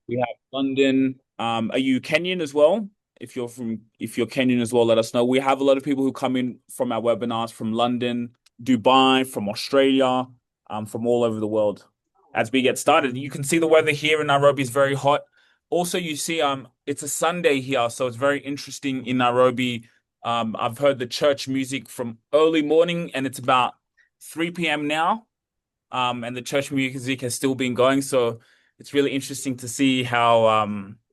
We have London. Are you Kenyan as well? If you're Kenyan as well, let us know. We have a lot of people who come in from our webinars from London, Dubai, from Australia, from all over the world. As we get started, you can see the weather here in Nairobi is very hot. Also, you see, it's a Sunday here, so it's very interesting in Nairobi. I've heard the church music from early morning, and it's about 3 p.m. now. And the church music has still been going. So it's really interesting to see how,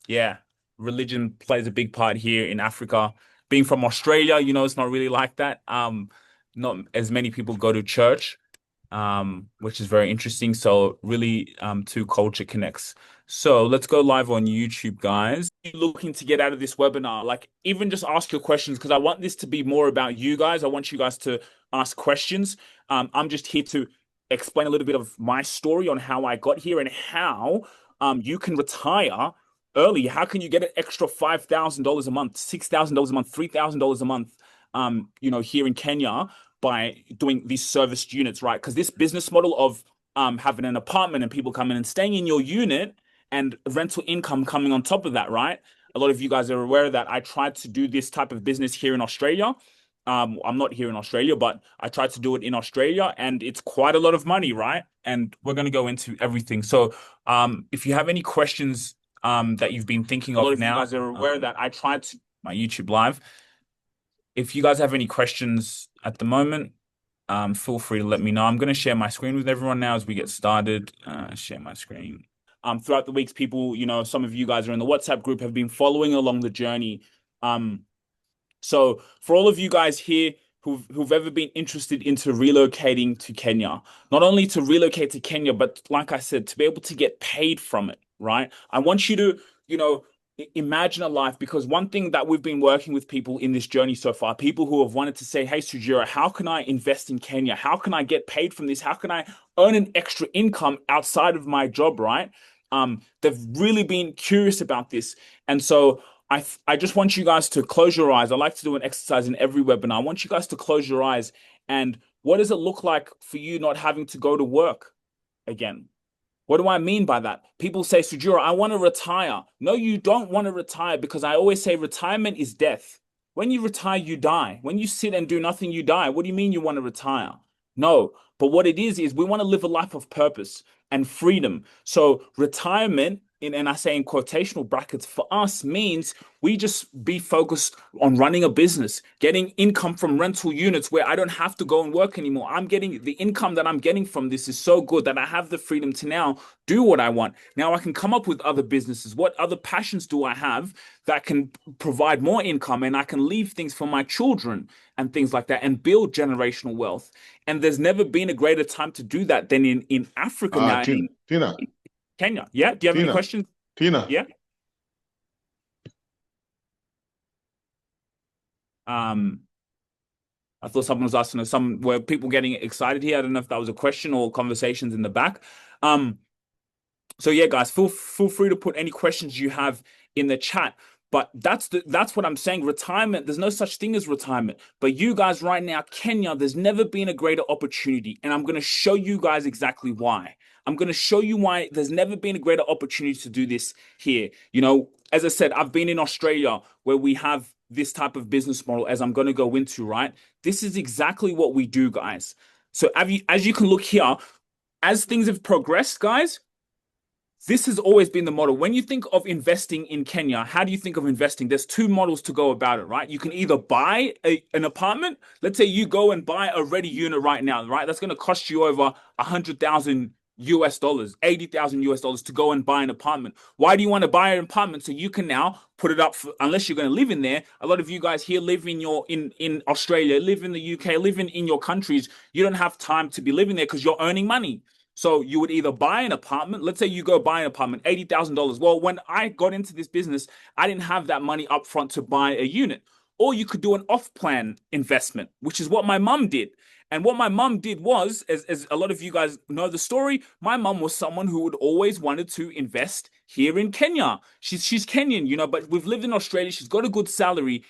yeah, religion plays a big part here in Africa. Being from Australia, it's not really like that. Not as many people go to church, which is very interesting. So really, two culture connects. So let's go live on YouTube, guys. Looking to get out of this webinar, like even just ask your questions because I want this to be more about you guys. I want you guys to ask questions. I'm just here to explain a little bit of my story on how I got here and how you can retire early. How can you get an extra $5,000 a month, $6,000 a month, $3,000 a month, here in Kenya by doing these serviced units, right? Because this business model of having an apartment and people coming and staying in your unit and rental income coming on top of that, right? A lot of you guys are aware that I tried to do this type of business here in Australia. I'm not here in Australia, but I tried to do it in Australia and it's quite a lot of money, right? And we're going to go into everything. So, if you have any questions, that you've been thinking of now, you guys are aware that I tried to my YouTube live. If you guys have any questions at the moment, feel free to let me know. I'm going to share my screen with everyone now as we get started. Share my screen. Throughout the weeks, people, some of you guys are in the WhatsApp group have been following along the journey. So for all of you guys here who've ever been interested into relocating to Kenya, not only to relocate to Kenya, but like I said, to be able to get paid from it, right? I want you to, imagine a life because one thing that we've been working with people in this journey so far, people who have wanted to say, hey, Sujira, how can I invest in Kenya? How can I get paid from this? How can I earn an extra income outside of my job, right? They've really been curious about this. And so I just want you guys to close your eyes. I like to do an exercise in every webinar. I want you guys to close your eyes. And what does it look like for you not having to go to work again? What do I mean by that? People say, Sujira, I want to retire. No, you don't want to retire because I always say retirement is death. When you retire, you die. When you sit and do nothing, you die. What do you mean you want to retire? No, but what it is we want to live a life of purpose and freedom. So retirement, and I say in quotational brackets, for us means we just be focused on running a business, getting income from rental units where I don't have to go and work anymore. I'm getting the income that I'm getting from this is so good that I have the freedom to now do what I want. Now I can come up with other businesses. What other passions do I have that can provide more income and I can leave things for my children and things like that and build generational wealth. And there's never been a greater time to do that than in Africa now, Tina, in Tina, Kenya. Yeah. Do you have any Tina, questions? Tina. Yeah. Um, I thought someone was asking us some were people getting excited here. I don't know if that was a question or conversations in the back. Um, so yeah, guys, feel free to put any questions you have in the chat. But that's what I'm saying. Retirement, there's no such thing as retirement. But you guys right now, Kenya, there's never been a greater opportunity. And I'm gonna show you guys exactly why. I'm gonna show you why there's never been a greater opportunity to do this here. As I said, I've been in Australia where we have this type of business model, as I'm gonna go into, right? This is exactly what we do, guys. So as you can look here, as things have progressed, guys, this has always been the model. When you think of investing in Kenya, how do you think of investing? There's two models to go about it, right? You can either buy an apartment. Let's say you go and buy a ready unit right now, right? That's going to cost you over 100,000 US dollars, 80,000 US dollars to go and buy an apartment. Why do you want to buy an apartment? So you can now put it up for, unless you're going to live in there. A lot of you guys here live in Australia, live in the UK, live in your countries. You don't have time to be living there because you're earning money. So you would either buy an apartment, let's say you go buy an apartment, $80,000. Well, when I got into this business, I didn't have that money up front to buy a unit. Or you could do an off-plan investment, which is what my mum did. And what my mum did was, as a lot of you guys know the story, my mum was someone who would always wanted to invest here in Kenya. She's Kenyan, but we've lived in Australia. She's got a good salary.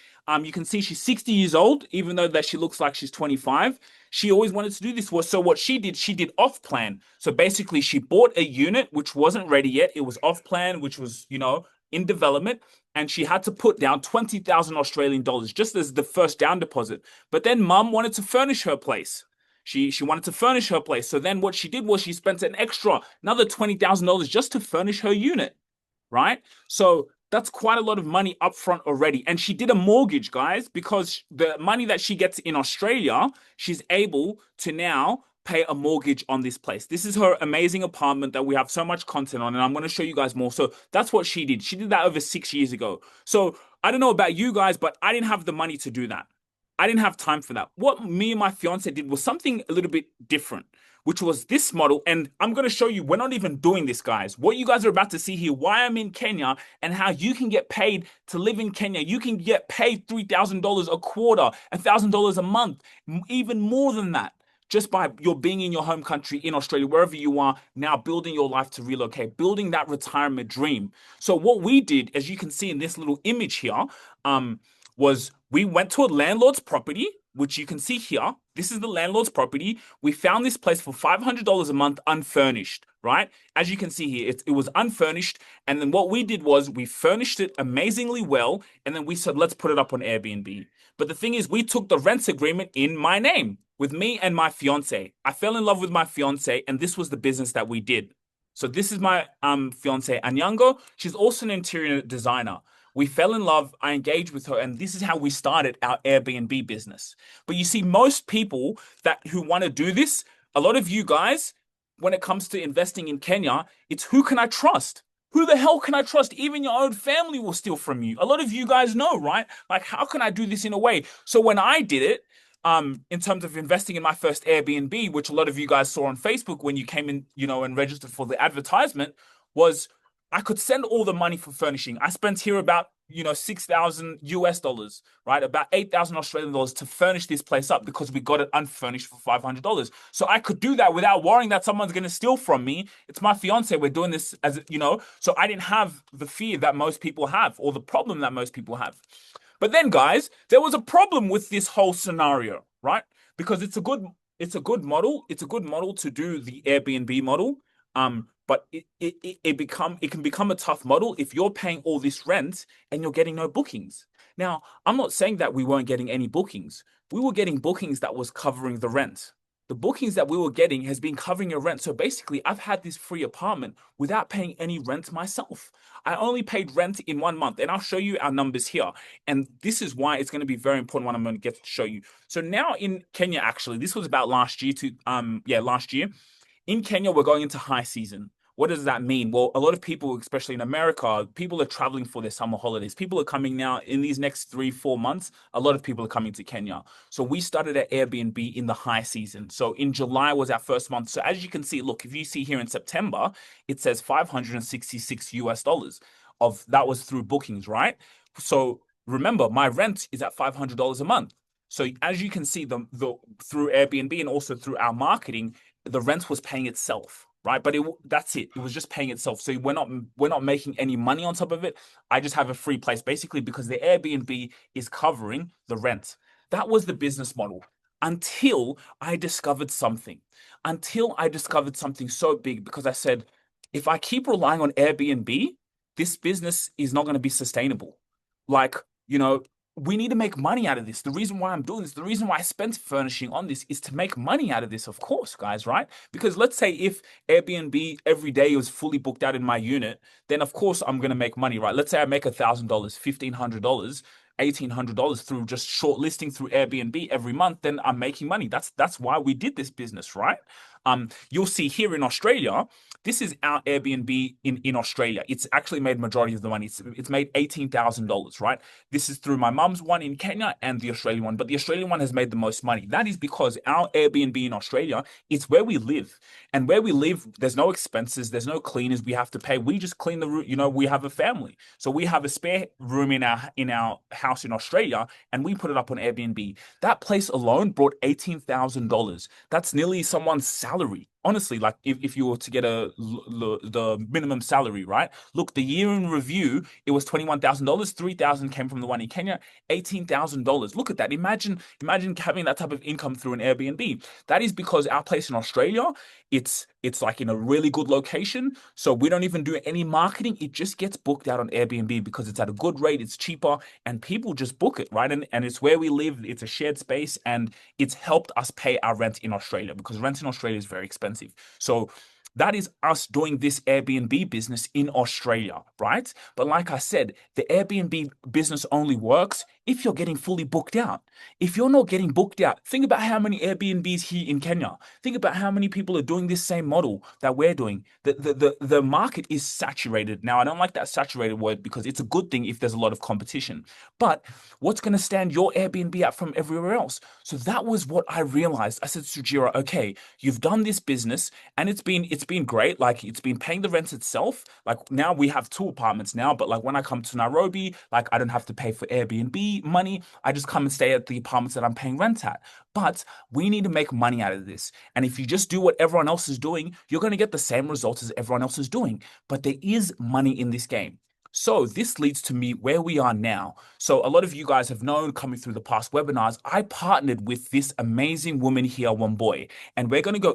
You can see she's 60 years old, even though that she looks like she's 25. She always wanted to do this. So what she did off plan. So basically, she bought a unit which wasn't ready yet. It was off plan, which was, in development, and she had to put down 20,000 Australian dollars just as the first down deposit. But then mum wanted to furnish her place. She wanted to furnish her place. So then what she did was she spent an extra another $20,000 just to furnish her unit, right? So that's quite a lot of money upfront already. And she did a mortgage, guys, because the money that she gets in Australia, she's able to now pay a mortgage on this place. This is her amazing apartment that we have so much content on, and I'm going to show you guys more. So that's what she did. She did that over 6 years ago. So I don't know about you guys, but I didn't have the money to do that. I didn't have time for that. What me and my fiance did was something a little bit different, which was this model. And I'm going to show you, we're not even doing this, guys. What you guys are about to see here, why I'm in Kenya and how you can get paid to live in Kenya. You can get paid $3,000 a quarter, $1,000 a month, even more than that, just by your being in your home country in Australia, wherever you are now, building your life to relocate, building that retirement dream. So what we did, as you can see in this little image here, was we went to a landlord's property, which you can see here. This is the landlord's property. We found this place for $500 a month unfurnished, right? As you can see here, it was unfurnished. And then what we did was we furnished it amazingly well. And then we said, let's put it up on Airbnb. But the thing is, we took the rent agreement in my name with me and my fiance. I fell in love with my fiance, and this was the business that we did. So this is my fiance, Anyango. She's also an interior designer. We fell in love, I engaged with her, and this is how we started our Airbnb business. But you see, most people who want to do this, a lot of you guys, when it comes to investing in Kenya, it's who can I trust? Who the hell can I trust? Even your own family will steal from you. A lot of you guys know, right? Like, how can I do this in a way? So when I did it, in terms of investing in my first Airbnb, which a lot of you guys saw on Facebook when you came in, and registered for the advertisement, was I could send all the money for furnishing. I spent here about, 6,000 US dollars, right? About 8,000 Australian dollars to furnish this place up because we got it unfurnished for $500. So I could do that without worrying that someone's going to steal from me. It's my fiance. We're doing this so I didn't have the fear that most people have, or the problem that most people have. But then, guys, there was a problem with this whole scenario, right? Because it's a good model. It's a good model to do the Airbnb model. But it can become a tough model if you're paying all this rent and you're getting no bookings. Now, I'm not saying that we weren't getting any bookings. We were getting bookings that was covering the rent. The bookings that we were getting has been covering your rent. So basically, I've had this free apartment without paying any rent myself. I only paid rent in 1 month, and I'll show you our numbers here. And this is why it's going to be very important when I'm going to get to show you. So now in Kenya, actually, this was about last year last year. In Kenya, we're going into high season. What does that mean? Well, a lot of people, especially in America, people are traveling for their summer holidays. People are coming now in these next 3-4 months. A lot of people are coming to Kenya. So we started at Airbnb in the high season. So in July was our first month. So as you can see, look, if you see here in September, it says 566 US dollars of that was through bookings, right? So remember, my rent is at $500 a month. So as you can see, the through Airbnb and also through our marketing, the rent was paying itself, right? But that's it. It was just paying itself. So we're not making any money on top of it. I just have a free place basically because the Airbnb is covering the rent. That was the business model until I discovered something. Until I discovered something so big because I said, if I keep relying on Airbnb, this business is not going to be sustainable. Like, we need to make money out of this. The reason why I'm doing this, the reason why I spent furnishing on this is to make money out of this, of course, guys, right? Because let's say if Airbnb every day was fully booked out in my unit, then of course I'm going to make money, right? Let's say I make $1,000, $1,500, $1,800 through just shortlisting through Airbnb every month, then I'm making money. That's why we did this business, right? You'll see here in Australia, this is our Airbnb in Australia. It's actually made majority of the money. It's made $18,000, right? This is through my mum's one in Kenya and the Australian one, but the Australian one has made the most money. That is because our Airbnb in Australia, it's where we live. And where we live, there's no expenses, there's no cleaners we have to pay. We just clean the room, we have a family. So we have a spare room in our house in Australia and we put it up on Airbnb. That place alone brought $18,000. That's nearly someone's salary. honestly, like if you were to get the minimum salary, right? Look, the year in review, it was $21,000. 3,000 came from the one in Kenya, $18,000. Look at that. Imagine having that type of income through an Airbnb. That is because our place in Australia, it's like in a really good location. So we don't even do any marketing. It just gets booked out on Airbnb because it's at a good rate, it's cheaper, and people just book it, right? And it's where we live, it's a shared space, and it's helped us pay our rent in Australia because rent in Australia is very expensive. So that is us doing this Airbnb business in Australia, right? But like I said, the Airbnb business only works if you're getting fully booked out. If you're not getting booked out, think about how many Airbnbs here in Kenya. Think about how many people are doing this same model that we're doing. The market is saturated. Now, I don't like that saturated word because it's a good thing if there's a lot of competition. But what's going to stand your Airbnb out from everywhere else? So that was what I realized. I said, Sujira, okay, you've done this business and it's been great. Like it's been paying the rent itself. Like now we have two apartments now, but like when I come to Nairobi, like I don't have to pay for Airbnb money. I just come and stay at the apartments that I'm paying rent at. But we need to make money out of this. And if you just do what everyone else is doing, you're going to get the same results as everyone else is doing. But there is money in this game. So this leads to me where we are now. So a lot of you guys have known coming through the past webinars, I partnered with this amazing woman here, one boy, and we're going to go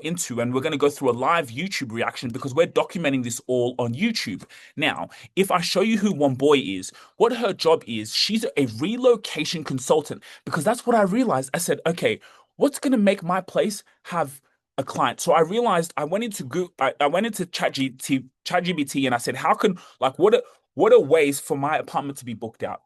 through a live YouTube reaction because we're documenting this all on YouTube. Now, if I show you who one boy is, what her job is, she's a relocation consultant because that's what I realized. I said, okay, what's going to make my place have a client? So I realized I went into Google, I went into ChatGPT and I said, how can like what are ways for my apartment to be booked out?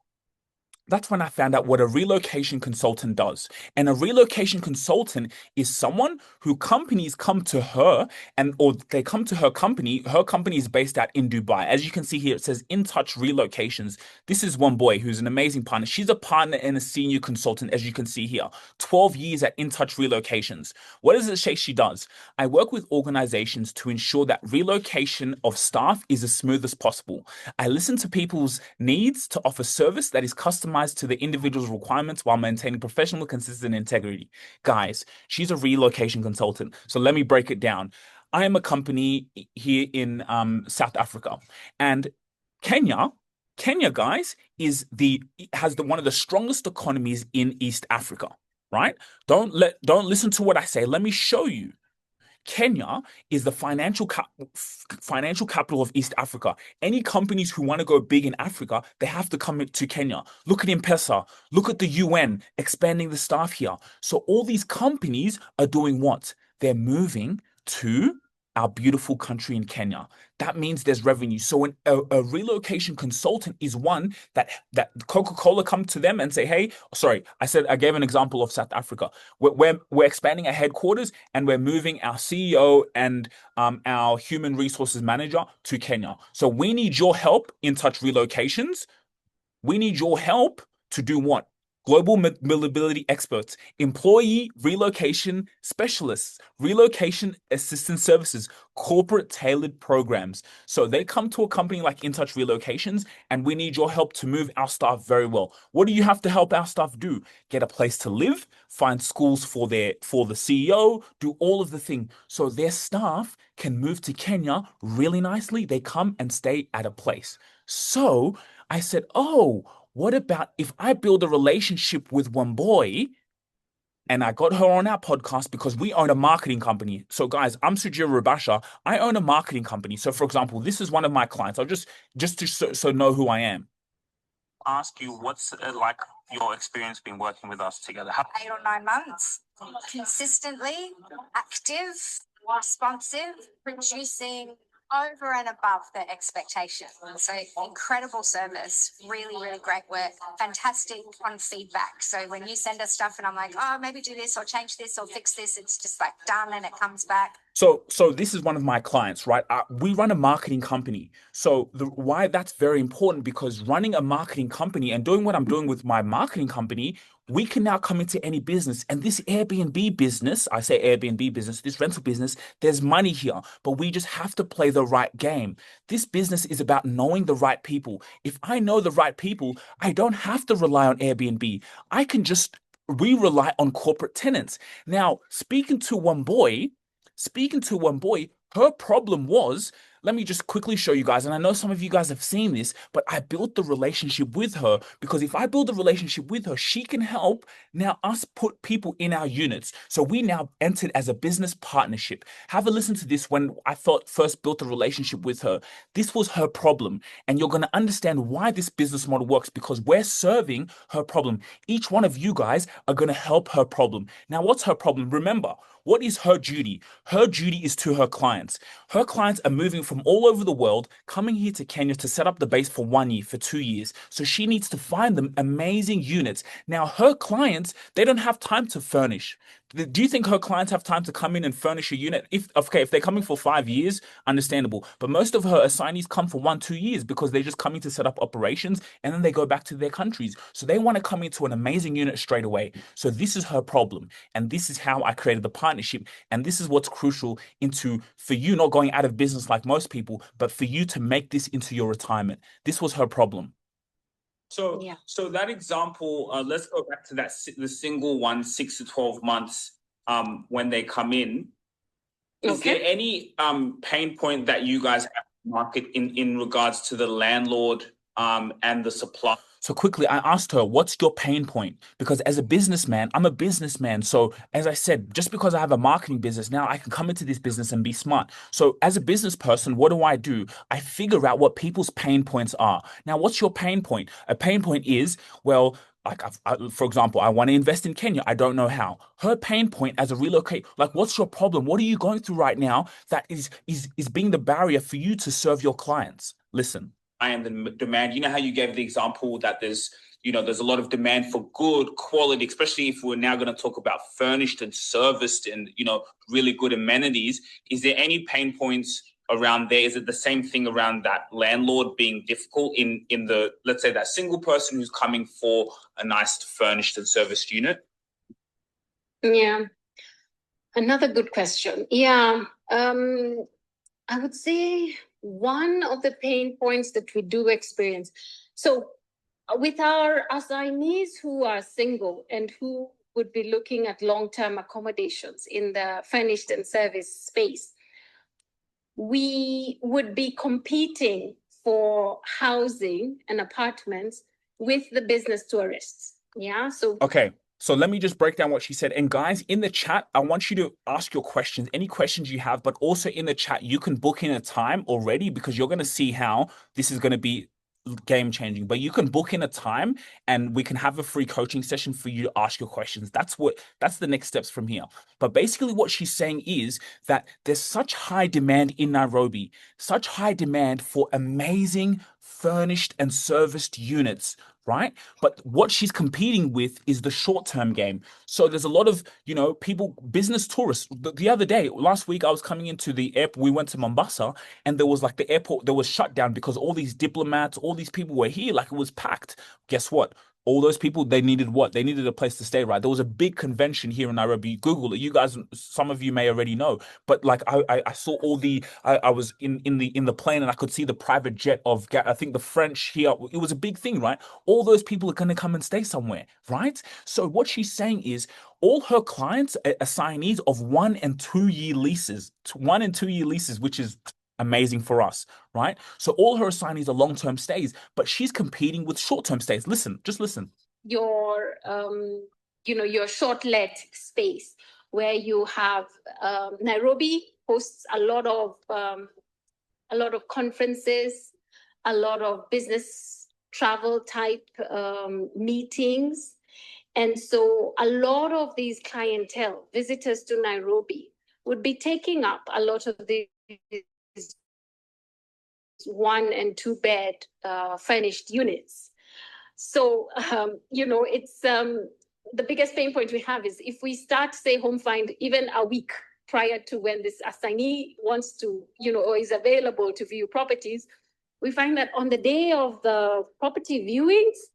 That's when I found out what a relocation consultant does. And a relocation consultant is someone who companies come to her and or they come to her company. Her company is based out in Dubai. As you can see here, it says In Touch Relocations. This is one boy who's an amazing partner. She's a partner and a senior consultant, as you can see here. 12 years at In Touch Relocations. What does it say she does? I work with organizations to ensure that relocation of staff is as smooth as possible. I listen to people's needs to offer service that is customized to the individual's requirements while maintaining professional, consistent integrity. Guys, she's a relocation consultant. So let me break it down. I am a company here in South Africa, and Kenya, Kenya, guys, is the has the one of the strongest economies in East Africa. Right? Don't listen to what I say. Let me show you. Kenya is the financial capital of East Africa. Any companies who want to go big in Africa, they have to come to Kenya. Look at M-Pesa. Look at the UN expanding the staff here. So all these companies are doing what? They're moving to our beautiful country in Kenya. That means there's revenue. So a relocation consultant is one that Coca-Cola come to them and say, hey, sorry, I gave an example of South Africa. We're expanding our headquarters and we're moving our CEO and our human resources manager to Kenya. So we need your help in touch relocations. We need your help to do what? Global mobility experts, employee relocation specialists, relocation assistance services, corporate tailored programs. So they come to a company like InTouch Relocations, and we need your help to move our staff very well. What do you have to help our staff do? Get a place to live, find schools for the CEO, do all of the thing. So their staff can move to Kenya really nicely. They come and stay at a place. So I said, oh, what about if I build a relationship with one boy and I got her on our podcast because we own a marketing company. So guys, I'm Sujir Rubasha. I own a marketing company. So for example, this is one of my clients. I'll just to so know who I am. Ask you what's like your experience been working with us together? 8 or 9 months. Consistently active, responsive, producing over and above the expectation. So incredible service, really, really great work, fantastic on feedback. So when you send us stuff and I'm like, oh, maybe do this or change this or fix this, it's just like done and it comes back. So this is one of my clients, right? We run a marketing company. So why that's very important because running a marketing company and doing what I'm doing with my marketing company, we can now come into any business. And this Airbnb business, I say Airbnb business, this rental business, there's money here, but we just have to play the right game. This business is about knowing the right people. If I know the right people, I don't have to rely on Airbnb. We rely on corporate tenants. Now, speaking to one boy, speaking to one boy, her problem was, let me just quickly show you guys. And I know some of you guys have seen this, but I built the relationship with her because if I build a relationship with her, she can help now us put people in our units. So we now entered as a business partnership. Have a listen to this when I first built a relationship with her. This was her problem. And you're going to understand why this business model works because we're serving her problem. Each one of you guys are going to help her problem. Now, what's her problem? Remember, what is her duty? Her duty is to her clients. Her clients are moving from all over the world, coming here to Kenya to set up the base for 1 year, for 2 years. So she needs to find them amazing units. Now, her clients, they don't have time to furnish. Do you think her clients have time to come in and furnish a unit? If they're coming for 5 years, understandable. But most of her assignees come for 1, 2 years because they're just coming to set up operations and then they go back to their countries. So they want to come into an amazing unit straight away. So this is her problem. And this is how I created the partnership. And this is what's crucial for you not going out of business like most people, but for you to make this into your retirement. This was her problem. So, yeah. So that example, let's go back to the single one, 6 to 12 months, when they come in. Is there any pain point that you guys have to market in regards to the landlord and the supply? So quickly, I asked her, what's your pain point? Because as a businessman, I'm a businessman. So as I said, just because I have a marketing business, now I can come into this business and be smart. So as a business person, what do? I figure out what people's pain points are. Now, what's your pain point? A pain point is, well, like for example, I want to invest in Kenya. I don't know how. Her pain point as a relocate, like what's your problem? What are you going through right now that is being the barrier for you to serve your clients? Listen. I am the demand. You know how you gave the example that there's a lot of demand for good quality, especially if we're now going to talk about furnished and serviced and, really good amenities. Is there any pain points around there? Is it the same thing around that landlord being difficult in the, let's say, that single person who's coming for a nice furnished and serviced unit? Yeah. Another good question. Yeah. I would say one of the pain points that we do experience. So with our assignees who are single and who would be looking at long-term accommodations in the furnished and serviced space, we would be competing for housing and apartments with the business tourists. Yeah. So okay. So let me just break down what she said. And guys, in the chat, I want you to ask your questions, any questions you have, but also in the chat, you can book in a time already because you're going to see how this is going to be game changing. But you can book in a time and we can have a free coaching session for you to ask your questions. That's the next steps from here. But basically what she's saying is that there's such high demand in Nairobi, such high demand for amazing furnished and serviced units, right? But what she's competing with is the short-term game. So there's a lot of, people, business tourists. The other day, last week, I was coming into the airport. We went to Mombasa and there was the airport, there was shut down because all these diplomats, all these people were here, it was packed. Guess what? All those people, they needed what? They needed a place to stay, right? There was a big convention here in Nairobi. Google it. You guys, some of you may already know. But I saw I was in the plane and I could see the private jet of, I think, the French here. It was a big thing, right? All those people are going to come and stay somewhere, right? So what she's saying is all her clients are assignees of 1 and 2 year leases, 1 and 2 year leases, which is amazing for us, right? So all her assignees are long-term stays, but she's competing with short-term stays. Just listen. Your short let space where you have Nairobi hosts a lot of conferences, a lot of business travel type meetings. And so a lot of these clientele, visitors to Nairobi, would be taking up a lot of these 1 and 2 bed furnished units. So, it's the biggest pain point we have is if we start, say, home find even a week prior to when this assignee wants to, or is available to view properties, we find that on the day of the property viewings,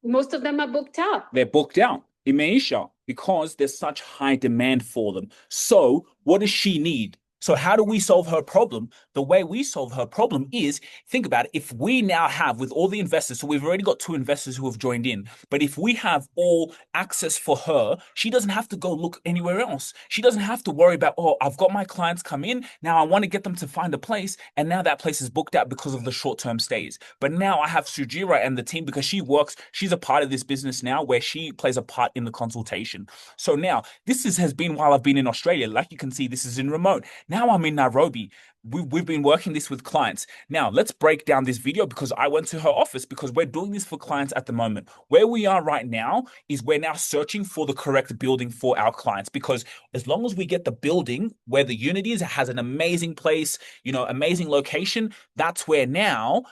most of them are booked out. They're booked out, Imeisha, because there's such high demand for them. So what does she need? So how do we solve her problem? The way we solve her problem is, think about it, if we now have with all the investors, so we've already got 2 investors who have joined in, but if we have all access for her, she doesn't have to go look anywhere else. She doesn't have to worry about, oh, I've got my clients come in, now I want to get them to find a place, and now that place is booked out because of the short-term stays. But now I have Sujira and the team because she's a part of this business now where she plays a part in the consultation. So now has been while I've been in Australia. Like you can see, this is in remote. Now I'm in Nairobi. We've been working this with clients. Now let's break down this video because I went to her office because we're doing this for clients at the moment. Where we are right now is we're now searching for the correct building for our clients because as long as we get the building where the unit is, it has an amazing place, amazing location, that's where now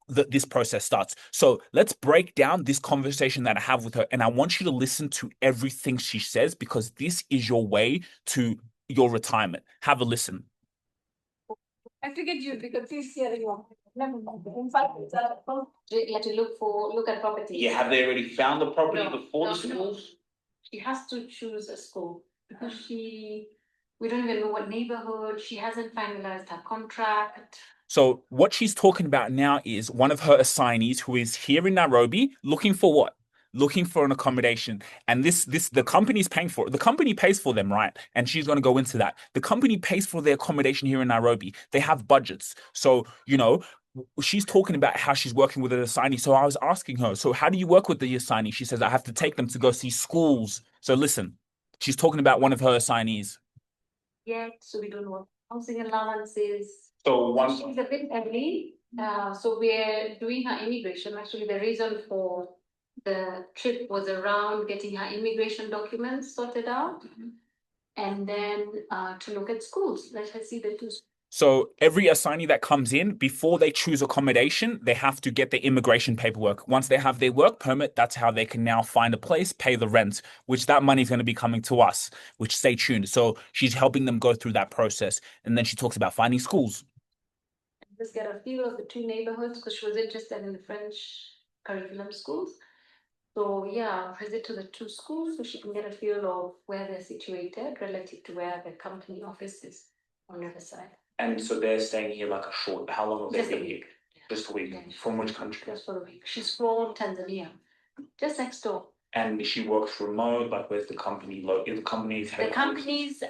this process starts. So let's break down this conversation that I have with her. And I want you to listen to everything she says because this is your way to your retirement. Have a listen. I figured you'd be confused hearing one. Never mind. In fact, you have to look at property. Yeah, have they already found the property before the No. schools? She has to choose a school because we don't even know what neighborhood. She hasn't finalized her contract. So what she's talking about now is one of her assignees who is here in Nairobi looking for what? Looking for an accommodation. And the company's paying for it. The company pays for them, right? And she's going to go into that. The company pays for their accommodation here in Nairobi. They have budgets. So, she's talking about how she's working with an assignee. So I was asking her, so how do you work with the assignee? She says, I have to take them to go see schools. So listen, she's talking about one of her assignees. Yeah, so we don't know what housing allowances. So she's a bit early. So we're doing her immigration. Actually, the reason for the trip was around getting her immigration documents sorted out. And then to look at schools. Let her see the two schools. So every assignee that comes in, before they choose accommodation, they have to get their immigration paperwork. Once they have their work permit, that's how they can now find a place, pay the rent, which that money is going to be coming to us, which stay tuned. So she's helping them go through that process. And then she talks about finding schools. Just get a feel of the two neighborhoods because she was interested in the French curriculum schools. So yeah, visit to the two schools so she can get a feel of where they're situated relative to where the company office is on the other side. And so they're staying here like how long have they Just a been here? week. Just a week. Yeah. From which country? Just for a week. She's from Tanzania, just next door. And she works remote, like where's the company located? The company's The company's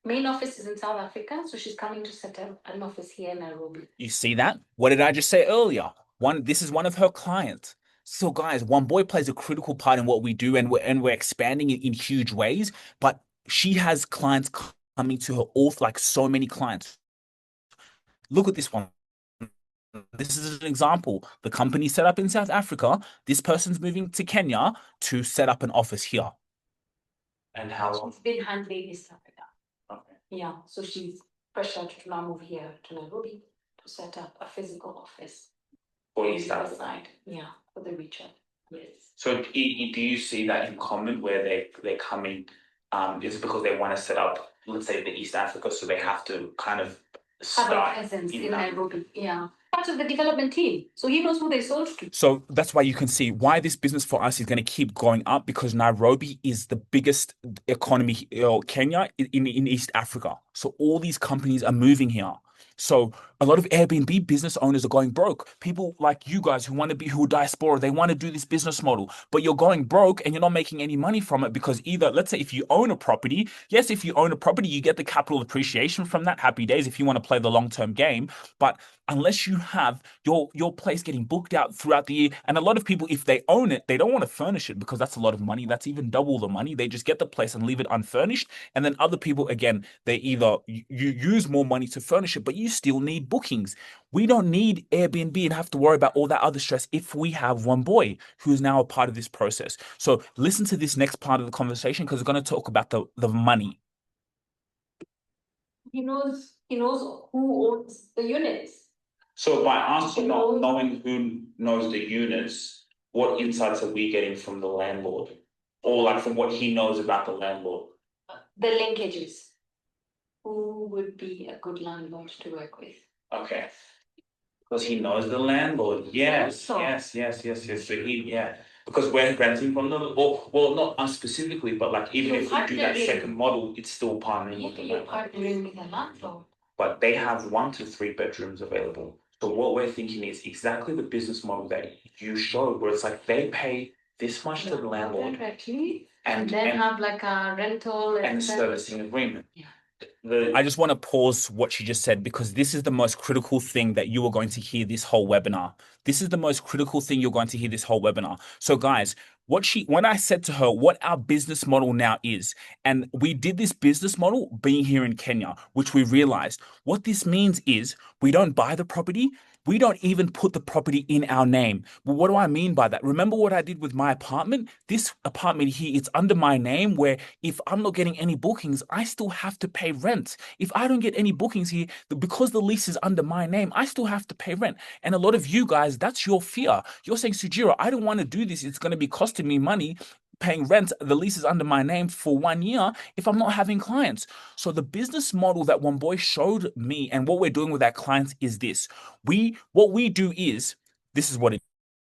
main office is in South Africa, so she's coming to set up an office here in Nairobi. You see that? What did I just say earlier? This is one of her clients. So guys, One Boy plays a critical part in what we do, and we're expanding it in huge ways. But she has clients coming to her, all like so many clients. Look at this one. This is an example. The company set up in South Africa. This person's moving to Kenya to set up an office here. And how long? She's been handling East Africa. Okay. Yeah, so she's pressured to now move here to Nairobi to set up a physical office. For East Africa? Side. Yeah, for the region. Yes. So do you see that in common where they're coming? Is it because they want to set up, let's say, the East Africa, so they have to kind of start have a presence in Nairobi? Yeah. Part of the development team. So he knows who they sold to. So that's why you can see why this business for us is going to keep going up, because Nairobi is the biggest economy, Kenya in East Africa. So all these companies are moving here. So a lot of Airbnb business owners are going broke. People like you guys who are diaspora, they want to do this business model, but you're going broke and you're not making any money from it because either, let's say if you own a property, yes, if you own a property, you get the capital appreciation from that, happy days if you want to play the long-term game. But unless you have your place getting booked out throughout the year, and a lot of people, if they own it, they don't want to furnish it because that's a lot of money. That's even double the money. They just get the place and leave it unfurnished. And then other people, again, they either you use more money to furnish it, but you still need bookings. We don't need Airbnb and have to worry about all that other stress if we have One Boy who is now a part of this process. So listen to this next part of the conversation because we're going to talk about the money. He knows who owns the units. So by us not knowing who knows the units, what insights are we getting from the landlord? Or like from what he knows about the landlord? The linkages. Who would be a good landlord to work with? Okay. Because he knows the landlord. Yes. So because we're renting from them, or well, not us specifically, but like even if we do that second model, it's still partnering with the landlord. But they have 1 to 3 bedrooms available. So what we're thinking is exactly the business model that you showed, where it's like they pay this much to the landlord and then have like a rental and a servicing agreement. Yeah. I just want to pause what she just said because this is the most critical thing that you are going to hear this whole webinar. This is the most critical thing you're going to hear this whole webinar. So guys, when I said to her what our business model now is, and we did this business model being here in Kenya, which we realized what this means is we don't buy the property. We don't even put the property in our name. But what do I mean by that? Remember what I did with my apartment? This apartment here, it's under my name where if I'm not getting any bookings, I still have to pay rent. If I don't get any bookings here, because the lease is under my name, I still have to pay rent. And a lot of you guys, that's your fear. You're saying, Sujiro, I don't want to do this. It's going to be costing me money paying rent. The lease is under my name for 1 year if I'm not having clients. So the business model that one boy showed me and what we're doing with our clients is this. What we do is, this is what it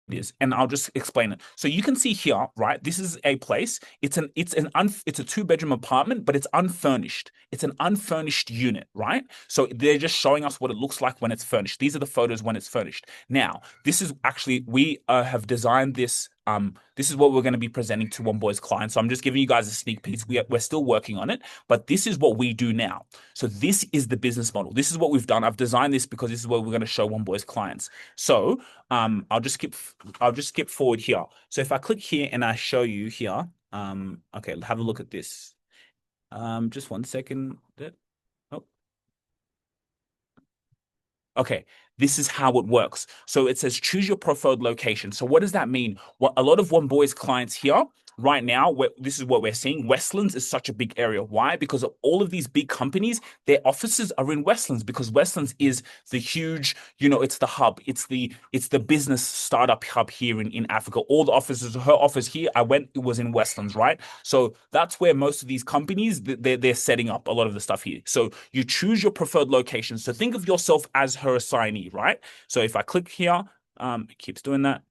is, and I'll just explain it. So you can see here, right? This is a place. It's a 2-bedroom apartment, but it's unfurnished. It's an unfurnished unit, right? So they're just showing us what it looks like when it's furnished. These are the photos when it's furnished. Now, this is actually we have designed this. This is what we're going to be presenting to One Boy's clients. So I'm just giving you guys a sneak peek. We're still working on it, but this is what we do now. So this is the business model. This is what we've done. I've designed this because this is what we're going to show One Boy's clients. So I'll just skip forward here. So if I click here and I show you here, okay, have a look at this. Just 1 second. Oh. Okay, this is how it works. So it says choose your preferred location. So what does that mean? What a lot of One Boy's clients here right now, this is what we're seeing. Westlands is such a big area. Why? Because of all of these big companies, their offices are in Westlands because Westlands is the huge, it's the hub. It's the business startup hub here in Africa. All the offices, her office here, it was in Westlands, right? So that's where most of these companies, they're setting up a lot of the stuff here. So you choose your preferred location. So think of yourself as her assignee, right? So if I click here, it keeps doing that.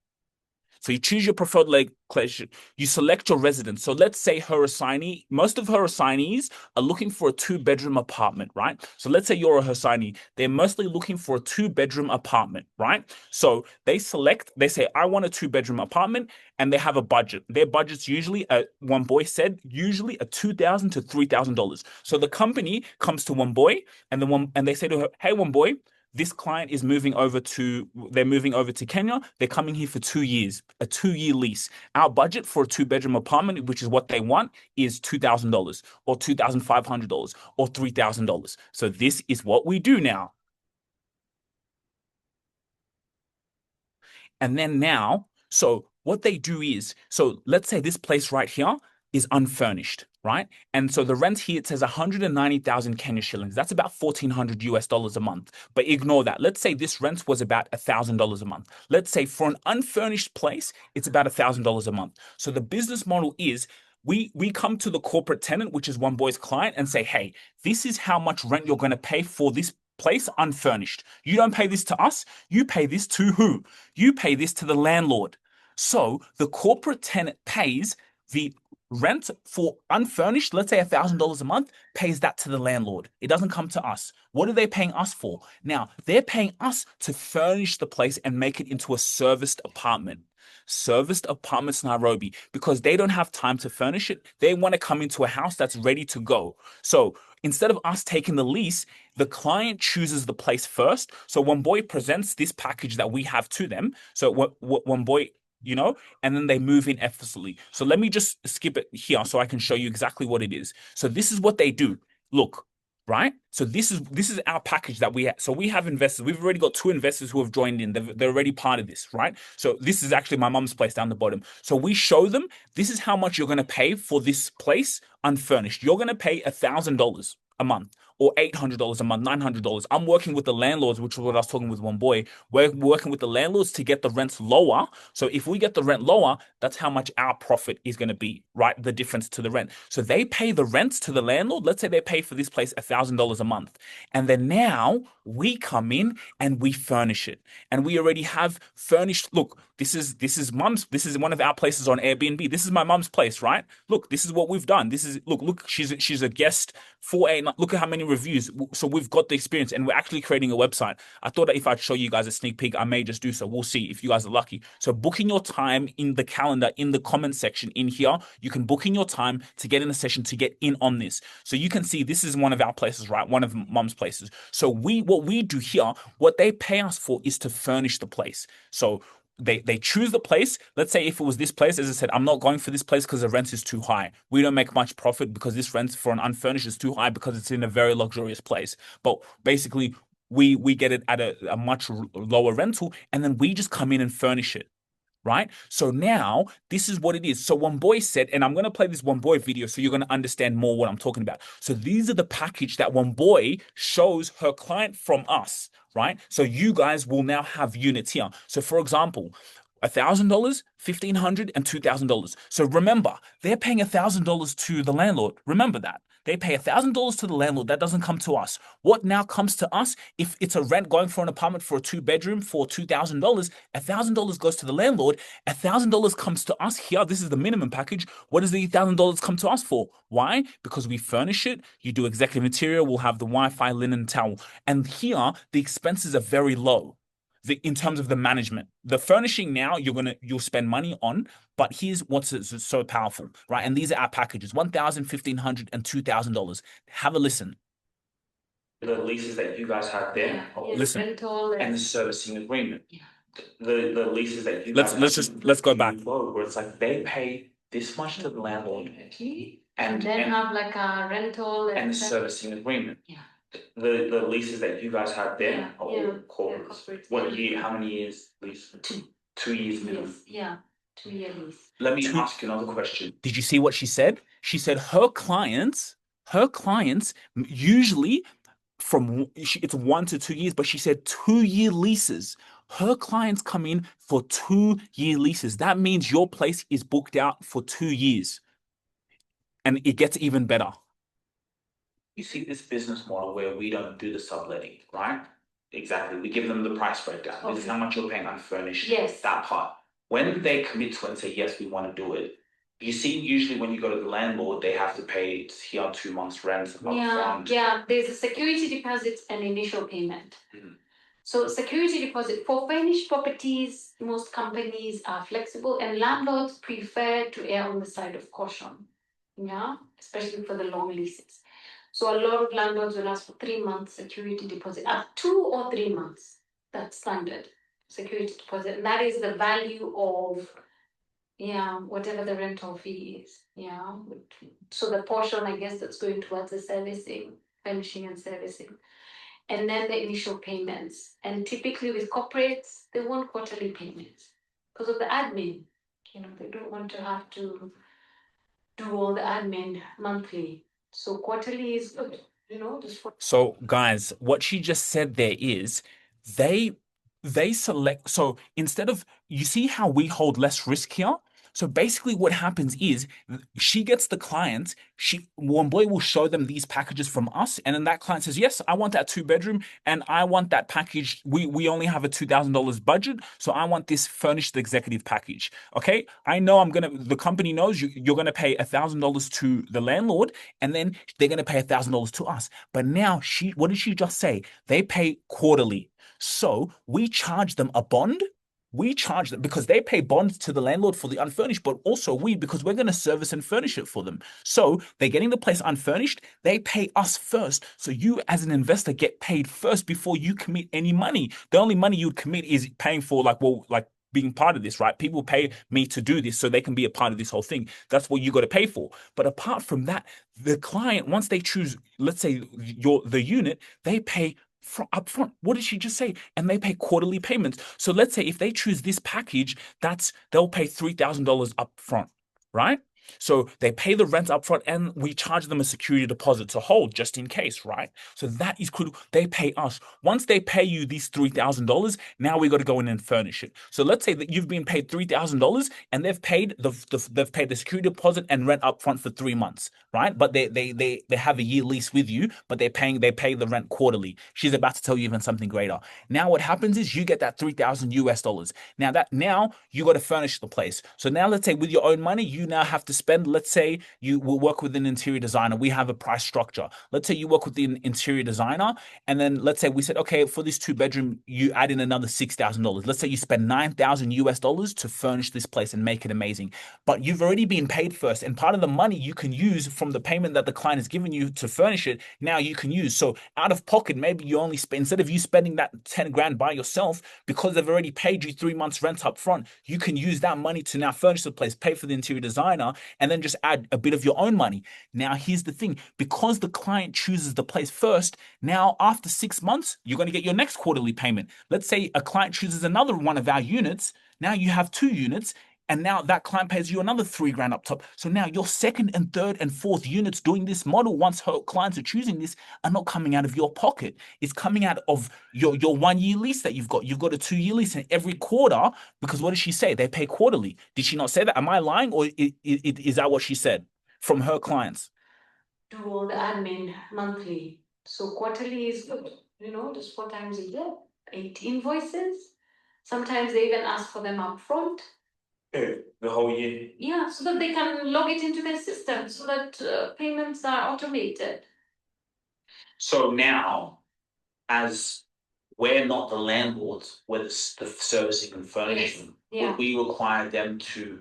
So you choose your preferred location. You select your residence. So let's say most of her assignees are looking for a 2-bedroom apartment, right? So let's say you're her assignee. They're mostly looking for a 2-bedroom apartment, right? So they say, I want a 2-bedroom apartment, and they have a budget. Their budget's usually, One Boy said, usually a $2,000 to $3,000. So the company comes to One Boy and they say to her, hey, One Boy, this client is moving over to Kenya. They're coming here for 2 years, a 2-year lease. Our budget for a 2-bedroom apartment, which is what they want, is $2,000 or $2,500 or $3,000. So this is what we do now. And then now, so what they do is, so let's say this place right here is unfurnished, right? And so the rent here, it says 190,000 Kenya shillings. That's about $1,400 a month. But ignore that. Let's say this rent was about $1,000 a month. Let's say for an unfurnished place, it's about $1,000 a month. So the business model is we come to the corporate tenant, which is One Boy's client, and say, hey, this is how much rent you're going to pay for this place unfurnished. You don't pay this to us. You pay this to who? You pay this to the landlord. So the corporate tenant pays the rent for unfurnished, let's say $1,000 a month, pays that to the landlord. It doesn't come to us. What are they paying us for? Now, they're paying us to furnish the place and make it into a serviced apartment. Serviced apartments Nairobi, because they don't have time to furnish it. They want to come into a house that's ready to go. So instead of us taking the lease, the client chooses the place first. So One Boy presents this package that we have to them. So One Boy, and then they move in effortlessly. So let me just skip it here so I can show you exactly what it is. So this is what they do. Look, right? So this is our package that we have. So we have investors. We've already got 2 investors who have joined in. They're already part of this, right? So this is actually my mom's place down the bottom. So we show them, this is how much you're going to pay for this place unfurnished. You're going to pay $1,000 a month or $800 a month, $900. I'm working with the landlords, which is what I was talking with one boy. We're working with the landlords to get the rents lower. So if we get the rent lower, that's how much our profit is going to be, right? The difference to the rent. So they pay the rents to the landlord. Let's say they pay for this place $1,000 a month. And then now we come in and we furnish it. And we already have furnished. Look, this is mum's. This is one of our places on Airbnb. This is my mum's place, right? Look, this is what we've done. This is look. She's a guest for a. Look at how many reviews. So we've got the experience, and we're actually creating a website. I thought that if I'd show you guys a sneak peek, I may just do so. We'll see if you guys are lucky. So booking your time in the calendar in the comment section in here. You can book in your time to get in a session to get in on this. So you can see this is one of our places, right? One of mum's places. So what we do here, what they pay us for is to furnish the place. So they choose the place. Let's say if it was this place, as I said, I'm not going for this place because the rent is too high. We don't make much profit because this rent for an unfurnished is too high because it's in a very luxurious place. But basically, we get it at a much lower rental, and then we just come in and furnish it. Right? So now this is what it is. So one boy said, and I'm going to play this one boy video so you're going to understand more what I'm talking about. So these are the package that one boy shows her client from us, right? So you guys will now have units here. So for example, $1,000, $1,500, and $2,000. So remember, they're paying $1,000 to the landlord. Remember that. They pay $1,000 to the landlord. That doesn't come to us. What now comes to us, if it's a rent going for an apartment for a 2-bedroom for $2,000, $1,000 goes to the landlord. $1,000 comes to us here. This is the minimum package. What does the $1,000 come to us for? Why? Because we furnish it. You do executive interior. We'll have the Wi-Fi, linen, towel. And here, the expenses are very low. In terms of the management, the furnishing now you'll spend money on, but here's what's so powerful, right? And these are our packages: $1,000, $1,500, and $2,000. Have a listen. The leases that you guys have there, listen, and the servicing agreement. Yeah. The leases that you let's go back. Where it's like they pay this much to the landlord, and then have like a rental and the servicing agreement. Yeah. The leases that you guys have there are all corporate. What year? How many years lease? 2 years minimum. Yeah, 2-year lease. Let me ask you another question. Did you see what she said? She said her clients usually it's 1 to 2 years, but she said 2-year leases. Her clients come in for 2-year leases. That means your place is booked out for 2 years, and it gets even better. You see this business model where we don't do the subletting, right? Exactly. We give them the price breakdown. Okay. This is how much you're paying unfurnished. Yes. That part. When they commit to it and say, yes, we want to do it, you see, usually when you go to the landlord, they have to pay here 2 months' rent upfront. Yeah. There's a security deposit and initial payment. Mm-hmm. So security deposit for furnished properties, most companies are flexible, and landlords prefer to err on the side of caution. Yeah, especially for the long leases. So a lot of landlords will ask for 3 months security deposit, 2 or 3 months. That's standard security deposit, and that is the value of whatever the rental fee is. Yeah, so the portion, I guess, that's going towards the servicing, furnishing and servicing, and then the initial payments. And typically with corporates, they want quarterly payments because of the admin. They don't want to have to do all the admin monthly. So quarterly is good, So guys, what she just said there is they select. So instead of, you see how we hold less risk here? So basically what happens is she gets the client, one boy will show them these packages from us, and then that client says, yes, I want that 2-bedroom and I want that package. We only have a $2,000 budget, so I want this furnished executive package. Okay, I know the company knows you're gonna pay $1,000 to the landlord, and then they're gonna pay $1,000 to us. But now what did she just say? They pay quarterly. So we charge them a bond. We charge them because they pay bonds to the landlord for the unfurnished, but also because we're going to service and furnish it for them. So they're getting the place unfurnished. They pay us first. So you as an investor get paid first before you commit any money. The only money you'd commit is paying for being part of this, right? People pay me to do this so they can be a part of this whole thing. That's what you got to pay for. But apart from that, the client, once they choose, let's say the unit, they pay upfront. What did she just say? And they pay quarterly payments. So let's say if they choose this package, they'll pay $3,000 upfront, right? So they pay the rent upfront and we charge them a security deposit to hold just in case, right? So that is critical. They pay us. Once they pay you these $3,000, now we got to go in and furnish it. So let's say that you've been paid $3,000 and they've paid the security deposit and rent upfront for 3 months, right? But they have a year lease with you, but they pay the rent quarterly. She's about to tell you even something greater. Now what happens is you get that 3,000 US dollars. Now you got to furnish the place. So now let's say with your own money, you now have to spend, let's say you will work with an interior designer. We have a price structure. Let's say you work with the interior designer, and then let's say we said, okay, for this 2 bedroom, you add in another $6,000. Let's say you spend 9,000 US dollars to furnish this place and make it amazing. But you've already been paid first, and part of the money you can use from the payment that the client has given you to furnish it, now you can use. So out of pocket, maybe you only spend, instead of you spending that 10 grand by yourself, because they've already paid you 3 months rent up front, you can use that money to now furnish the place, pay for the interior designer, and then just add a bit of your own money. Now, here's the thing, because the client chooses the place first, now after 6 months, you're going to get your next quarterly payment. Let's say a client chooses another one of our units. Now you have 2 units. And now that client pays you another 3 grand up top. So now your second and third and fourth units doing this model, once her clients are choosing this, are not coming out of your pocket. It's coming out of your 1 year lease that you've got. You've got a 2 year lease, and every quarter, because what does she say? They pay quarterly. Did she not say that? Am I lying, or is that what she said from her clients? Do all the admin monthly. So quarterly is good, just 4 times a year, 8 invoices. Sometimes they even ask for them up front. The whole year. Yeah, so that they can log it into their system so that payments are automated. So now, as we're not the landlords, we're the servicing and furnishing, Yeah. would we require them to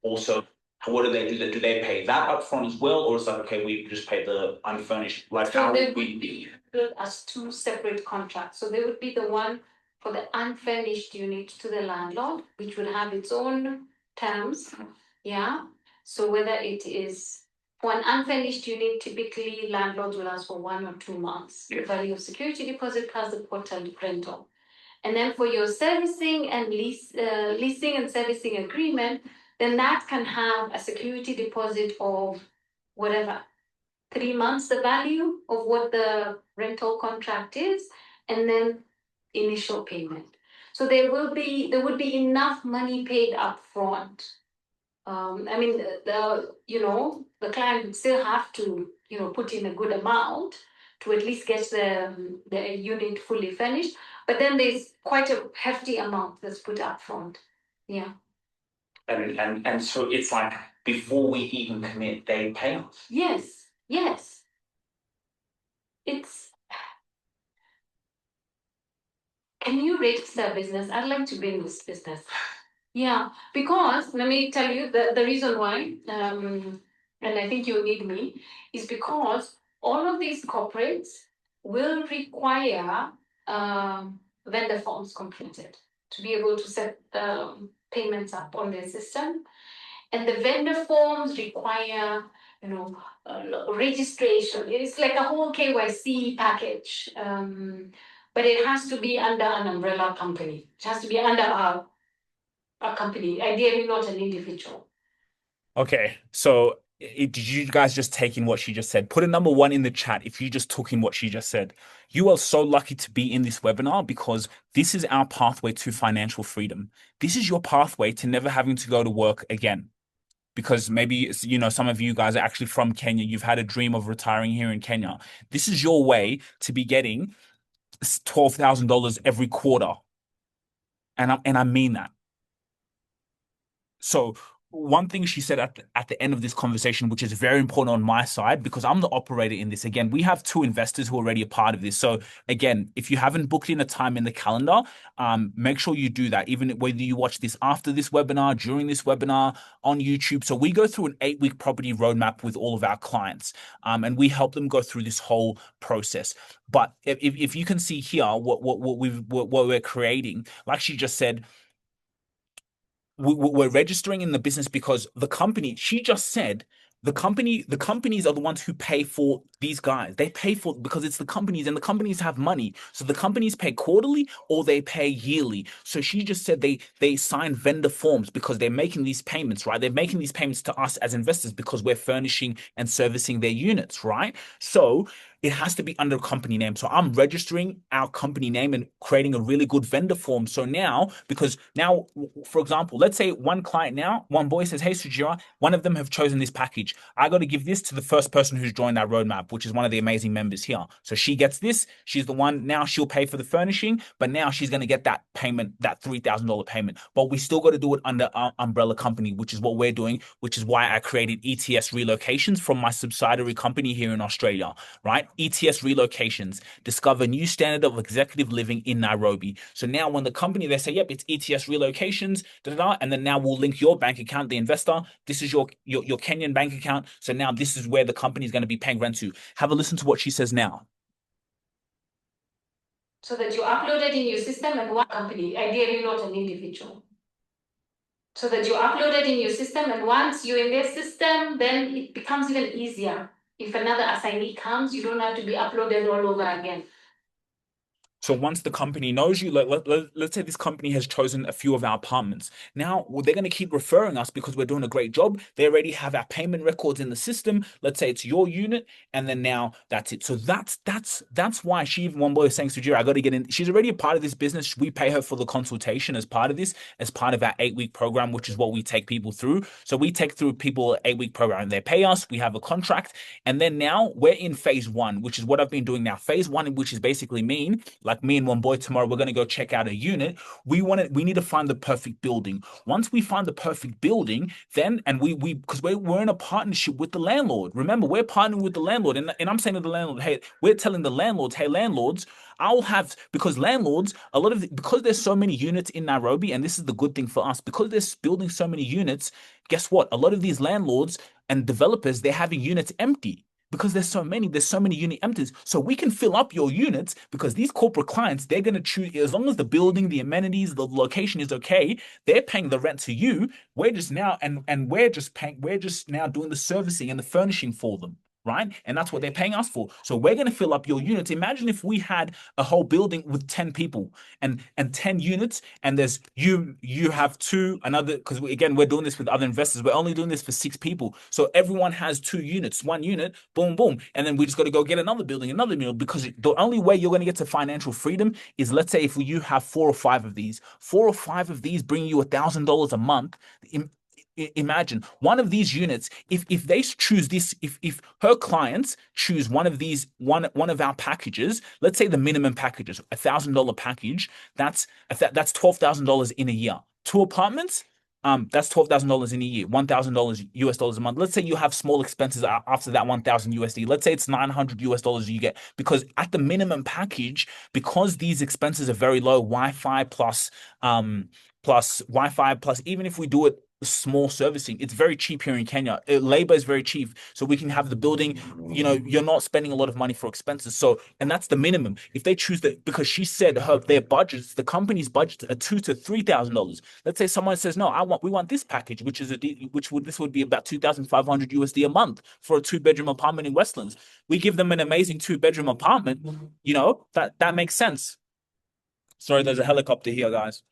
also, what do they do? Do they pay that upfront as well? Or is that okay, we just pay the unfurnished? Like, So how they would would we be billed as 2 separate contracts. So they would be the one for the unfurnished unit to the landlord, which would have its own terms. Yeah. So whether it is for an unfurnished unit, typically landlords will ask for 1 or 2 months. The value of security deposit plus the quarterly rental. And then for your servicing and leasing and servicing agreement, then that can have a security deposit of whatever, 3 months the value of what the rental contract is, and then initial payment. So there would be enough money paid up front. I mean, the client would still have to, put in a good amount to at least get the unit fully furnished. But then there's quite a hefty amount that's put up front. Yeah. And so it's like before we even commit, they pay us. Yes. Can you register a business? I'd like to be in this business. Yeah, because let me tell you the reason why, and I think you need me, is because all of these corporates will require vendor forms completed to be able to set payments up on their system. And the vendor forms require, registration. It's like a whole KYC package. But it has to be under an umbrella company. It has to be under a company, ideally not an individual. Okay, so did you guys just take in what she just said? Put a number 1 in the chat if you just took in what she just said. You are so lucky to be in this webinar because this is our pathway to financial freedom. This is your pathway to never having to go to work again. Because maybe, some of you guys are actually from Kenya. You've had a dream of retiring here in Kenya. This is your way to be getting $12,000 every quarter. And I mean that. So one thing she said at the end of this conversation, which is very important on my side, because I'm the operator in this. Again, we have 2 investors who are already a part of this. So again, if you haven't booked in a time in the calendar, make sure you do that, even whether you watch this after this webinar, during this webinar on YouTube. So we go through an 8-week property roadmap with all of our clients, and we help them go through this whole process. But if you can see here, what we're creating, like she just said, we're registering in the business because the company, she just said, the companies are the ones who pay for these guys. They pay for because it's the companies, and the companies have money. So the companies pay quarterly or they pay yearly. So she just said they sign vendor forms because they're making these payments, right? They're making these payments to us as investors because we're furnishing and servicing their units, right? So it has to be under a company name. So I'm registering our company name and creating a really good vendor form. So now, because now, for example, let's say one client now, one boy says, hey, Sujira, one of them have chosen this package. I got to give this to the first person who's joined our roadmap, which is one of the amazing members here. So she gets this. She's the one, now she'll pay for the furnishing, but now she's going to get that payment, that $3,000 payment. But we still got to do it under our umbrella company, which is what we're doing, which is why I created ETS Relocations from my subsidiary company here in Australia, right? ETS Relocations, discover new standard of executive living in Nairobi. So now when the company, they say, yep, it's ETS Relocations, and then now we'll link your bank account, the investor. This is your Kenyan bank account. So now this is where the company is going to be paying rent to. Have a listen to what she says now. So that you upload it in your system and one company, ideally not an individual. So that you upload it in your system, and once you're in their system, then it becomes even easier. If another assignee comes, you don't have to be uploaded all over again. So once the company knows you, let's say this company has chosen a few of our apartments. Now, well, they're going to keep referring us because we're doing a great job. They already have our payment records in the system. Let's say it's your unit, and then now that's it. So that's why she, even one boy was saying, Sujira, I got to get in. She's already a part of this business. We pay her for the consultation as part of this, as part of our 8-week program, which is what we take people through. So we take through people 8-week program. They pay us. We have a contract, and then now we're in phase 1, which is what I've been doing now. Phase 1, which is basically like me and one boy tomorrow, we're going to go check out a unit. We need to find the perfect building. Once we find the perfect building, then, and because we're in a partnership with the landlord. Remember, we're partnering with the landlord, and I'm saying to the landlord, hey, we're telling the landlords, hey, landlords, because landlords, because there's so many units in Nairobi, and this is the good thing for us, because there's building so many units, guess what? A lot of these landlords and developers, they're having units empty, because there's so many unit empties. So we can fill up your units because these corporate clients, they're going to choose, as long as the building, the amenities, the location is okay, they're paying the rent to you. We're just now, and we're just now doing the servicing and the furnishing for them. Right? And that's what they're paying us for. So we're going to fill up your units. Imagine if we had a whole building with 10 people and 10 units, and there's you have two, another, because again, we're doing this with other investors. We're only doing this for 6 people. So everyone has 2 units, 1 unit, boom, boom. And then we just got to go get another building, because the only way you're going to get to financial freedom is, let's say if you have 4 or 5 of these, bring you $1,000 a month. Imagine one of these units, if they choose this, if her clients choose one of these, one of our packages, let's say the minimum packages, $1,000 package, that's $12,000 in a year. 2 apartments, that's $12,000 in a year, $1,000 US dollars a month. Let's say you have small expenses after that 1,000 USD. Let's say it's $900 US dollars you get, because at the minimum package, because these expenses are very low, Wi-Fi plus Wi-Fi plus, even if we do it small servicing, it's very cheap here in Kenya. Labor is very cheap, so we can have the building. You're not spending a lot of money for expenses. So, and that's the minimum. If they choose that, because she said their budgets, the company's budgets are $2,000 to $3,000. Let's say someone says, no, we want this package, this would be about 2,500 USD a month for a 2-bedroom apartment in Westlands. We give them an amazing 2-bedroom apartment. That makes sense. Sorry, there's a helicopter here, guys.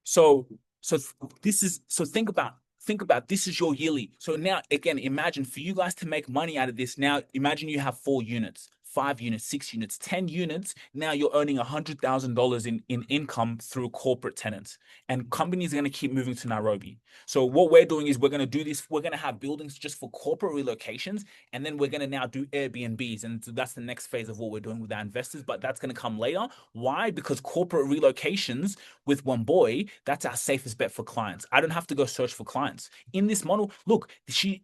So think about this is your yearly. So now again, imagine for you guys to make money out of this. Now imagine you have 4 units, 5 units, 6 units, 10 units. Now you're earning $100,000 in income through corporate tenants, and companies are going to keep moving to Nairobi. So what we're doing is we're going to do this. We're going to have buildings just for corporate relocations, and then we're going to now do Airbnbs, and so that's the next phase of what we're doing with our investors. But that's going to come later. Why? Because corporate relocations with one boy, that's our safest bet for clients. I don't have to go search for clients in this model. Look, she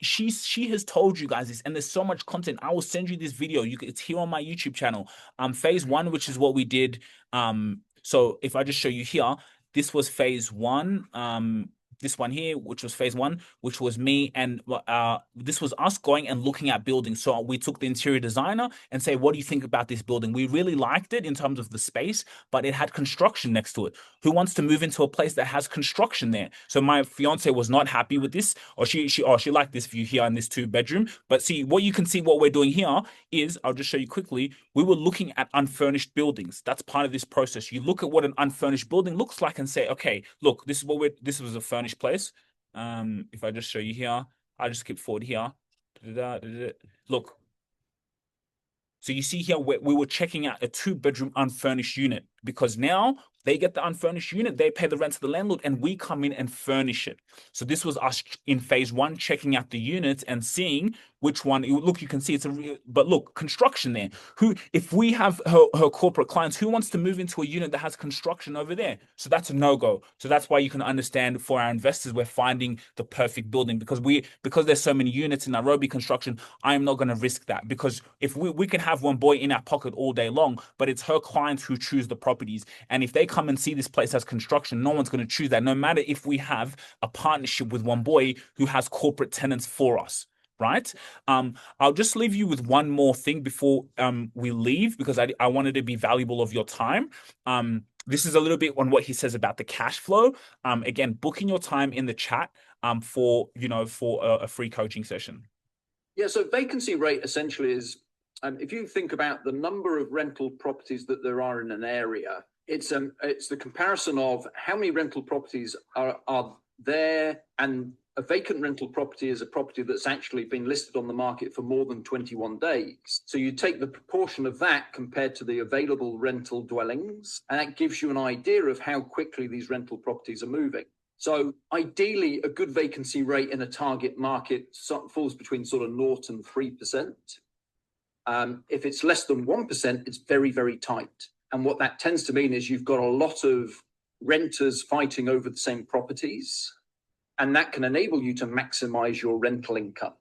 has told you guys this, and there's so much content. I will send you this video. It's here on my YouTube channel. Phase 1, which is what we did. So if I just show you here, this was phase 1. this one here, which was phase one, which was me, and this was us going and looking at buildings. So we took the interior designer and say, what do you think about this building? We really liked it in terms of the space, but it had construction next to it. Who wants to move into a place that has construction there? So my fiance was not happy with this, or she liked this view here in this 2 bedroom. But see, what you can see, what we're doing here is, I'll just show you quickly. We were looking at unfurnished buildings. That's part of this process. You look at what an unfurnished building looks like and say, okay, look, this was a furnished place. If I just show you here, I'll just skip forward here. Look. So you see here, we were checking out a 2 bedroom unfurnished unit, because now they get the unfurnished unit, they pay the rent to the landlord, and we come in and furnish it. So this was us in phase one, checking out the units and seeing which one. Look, you can see but look, construction there. If we have her corporate clients, who wants to move into a unit that has construction over there? So that's a no-go. So that's why you can understand, for our investors, we're finding the perfect building, because there's so many units in Nairobi construction. I am not going to risk that, because if we can have one boy in our pocket all day long, but it's her clients who choose the properties. And if they come and see this place has construction, no one's going to choose that, no matter if we have a partnership with one boy who has corporate tenants for us. Right. I'll just leave you with one more thing before we leave, because I wanted to be valuable of your time. This is a little bit on what he says about the cash flow. Again, booking your time in the chat for a free coaching session. Yeah, so vacancy rate essentially is, if you think about the number of rental properties that there are in an area, it's the comparison of how many rental properties are there, and a vacant rental property is a property that's actually been listed on the market for more than 21 days. So you take the proportion of that compared to the available rental dwellings, and that gives you an idea of how quickly these rental properties are moving. So ideally, a good vacancy rate in a target market falls between sort of 0 and 3%. If it's less than 1%, it's very, very tight. And what that tends to mean is you've got a lot of renters fighting over the same properties, and that can enable you to maximize your rental income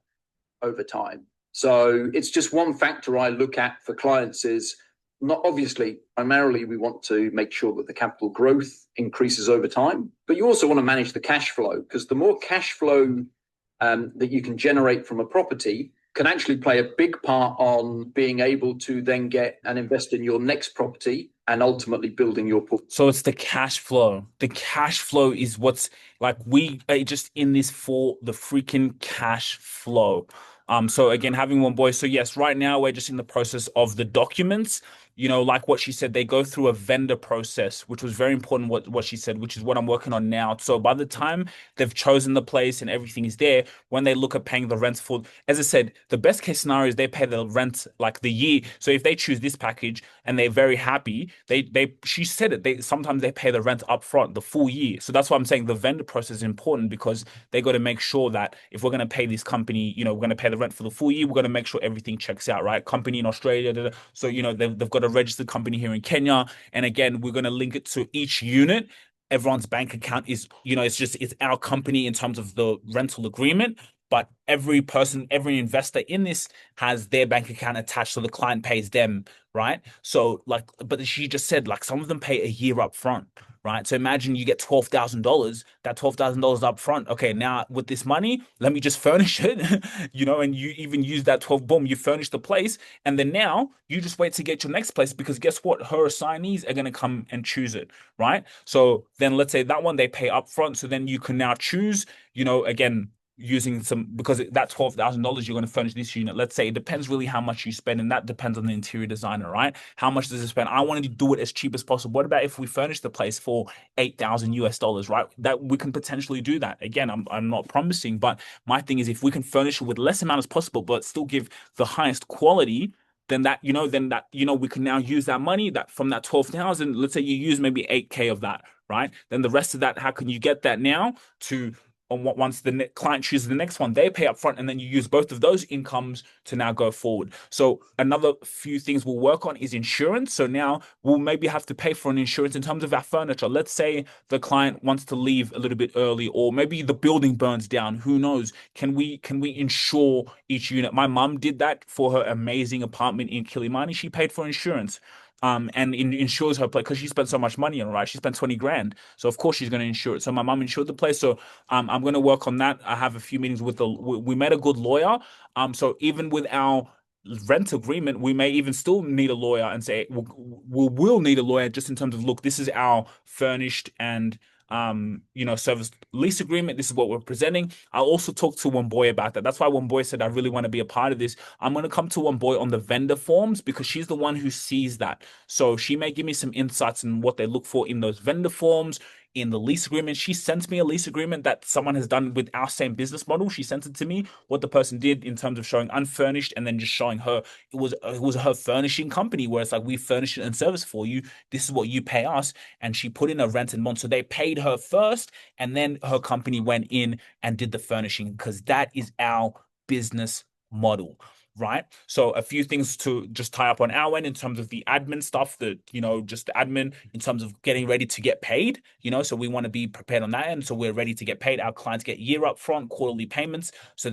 over time. So it's just one factor I look at for clients. Is not obviously, primarily we want to make sure that the capital growth increases over time, but you also want to manage the cash flow, because the more cash flow that you can generate from a property can actually play a big part on being able to then get and invest in your next property and ultimately building your portfolio. So it's the cash flow. The cash flow is what's like, we are just in this for the freaking cash flow. So again, having one boy. So yes, right now we're just in the process of the documents. Like what she said, they go through a vendor process, which was very important, what she said, which is what I'm working on now. So by the time they've chosen the place and everything is there, when they look at paying the rent for, as I said, the best case scenario is they pay the rent like the year. So if they choose this package and they're very happy, she said it, sometimes they pay the rent up front, the full year. So that's why I'm saying the vendor process is important, because they got to make sure that if we're going to pay this company, we're going to pay the rent for the full year, we're going to make sure everything checks out, right? Company in Australia, so they've got a registered company here in Kenya, and again, we're going to link it to each unit. Everyone's bank account is, it's our company in terms of the rental agreement, but every person, every investor in this has their bank account attached, so the client pays them, right? So but she just said, some of them pay a year up front, right? So imagine you get $12,000, that $12,000 up front. Okay, now with this money, let me just furnish it, and you even use that 12, boom, you furnish the place. And then now you just wait to get your next place, because guess what? Her assignees are going to come and choose it, right? So then let's say that one, they pay up front. So then you can now choose, again, using some, because that $12,000 you're going to furnish this unit. Let's say it depends really how much you spend, and that depends on the interior designer, right? How much does it spend? I wanted to do it as cheap as possible. What about if we furnish the place for $8,000, right? That we can potentially do that. Again, I'm not promising, but my thing is, if we can furnish it with less amount as possible, but still give the highest quality, then we can now use that money that from that 12,000. Let's say you use maybe 8K of that, right? Then the rest of that, how can you get that now to, once the client chooses the next one, they pay up front, and then you use both of those incomes to now go forward. So another few things we'll work on is insurance. So now we'll maybe have to pay for an insurance in terms of our furniture. Let's say the client wants to leave a little bit early, or maybe the building burns down. Who knows? Can we insure each unit? My mum did that for her amazing apartment in Kilimani. She paid for insurance. and insures her place because she spent so much money on it, right? She spent 20 grand. So of course she's going to insure it. So my mom insured the place. So I'm going to work on that. I have a few meetings with we met a good lawyer. So even with our rent agreement, we may even still need a lawyer and say we'll need a lawyer just in terms of, look, this is our furnished and service lease agreement. This is what we're presenting. I'll also talk to one boy about that. That's why one boy said, I really want to be a part of this. I'm going to come to one boy on the vendor forms because she's the one who sees that. So she may give me some insights in what they look for in those vendor forms, in the lease agreement. She sent me a lease agreement that someone has done with our same business model. She sent it to me, what the person did in terms of showing unfurnished and then just showing her it was her furnishing company where it's like, we furnish it and service for you. This is what you pay us. And she put in a rent and month. So they paid her first and then her company went in and did the furnishing because that is our business model. Right. So a few things to just tie up on our end in terms of the admin stuff, just the admin in terms of getting ready to get paid, so we want to be prepared on that end. So we're ready to get paid. Our clients get year up front, quarterly payments. So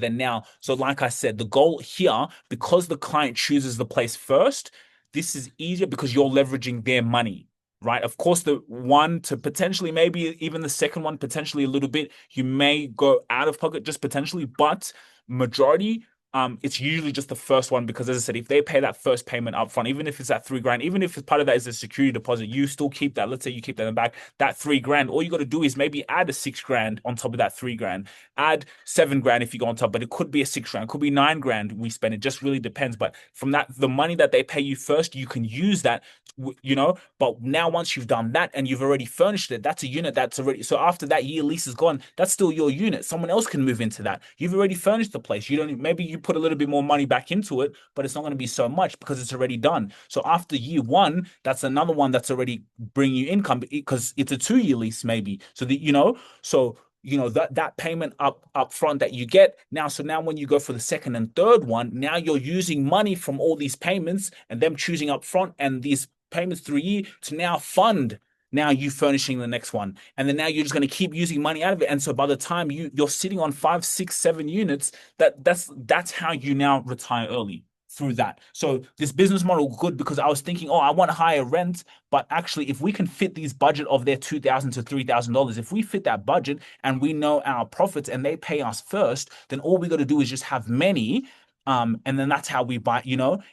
like I said, the goal here, because the client chooses the place first, this is easier because you're leveraging their money. Right. Of course, the one to potentially, maybe even the second one, potentially a little bit, you may go out of pocket just potentially, but majority, it's usually just the first one because, as I said, if they pay that first payment up front, even if it's that 3 grand, even if part of that is a security deposit, you still keep that. Let's say you keep that in the back, that 3 grand. All you got to do is maybe add a 6 grand on top of that 3 grand, add 7 grand if you go on top, but it could be a 6 grand, it could be 9 grand we spend. It just really depends. But from that, the money that they pay you first, you can use that, But now once you've done that and you've already furnished it, that's a unit that's already. So after that year lease is gone, that's still your unit. Someone else can move into that. You've already furnished the place. You don't. Maybe you put a little bit more money back into it, but it's not going to be so much because it's already done. So after year one, that's another one that's already bringing you income because it's a 2-year lease, maybe. That payment up front that you get now. So now when you go for the second and third one, now you're using money from all these payments and them choosing up front and these payments through year to now fund now you furnishing the next one. And then now you're just going to keep using money out of it. And so by the time you're sitting on 5, 6, 7 units, that's how you now retire early through that. So this business model good because I was thinking, I want higher rent, but actually if we can fit these budget of their $2,000 to $3,000, if we fit that budget and we know our profits and they pay us first, then all we got to do is just have many. And then that's how we buy,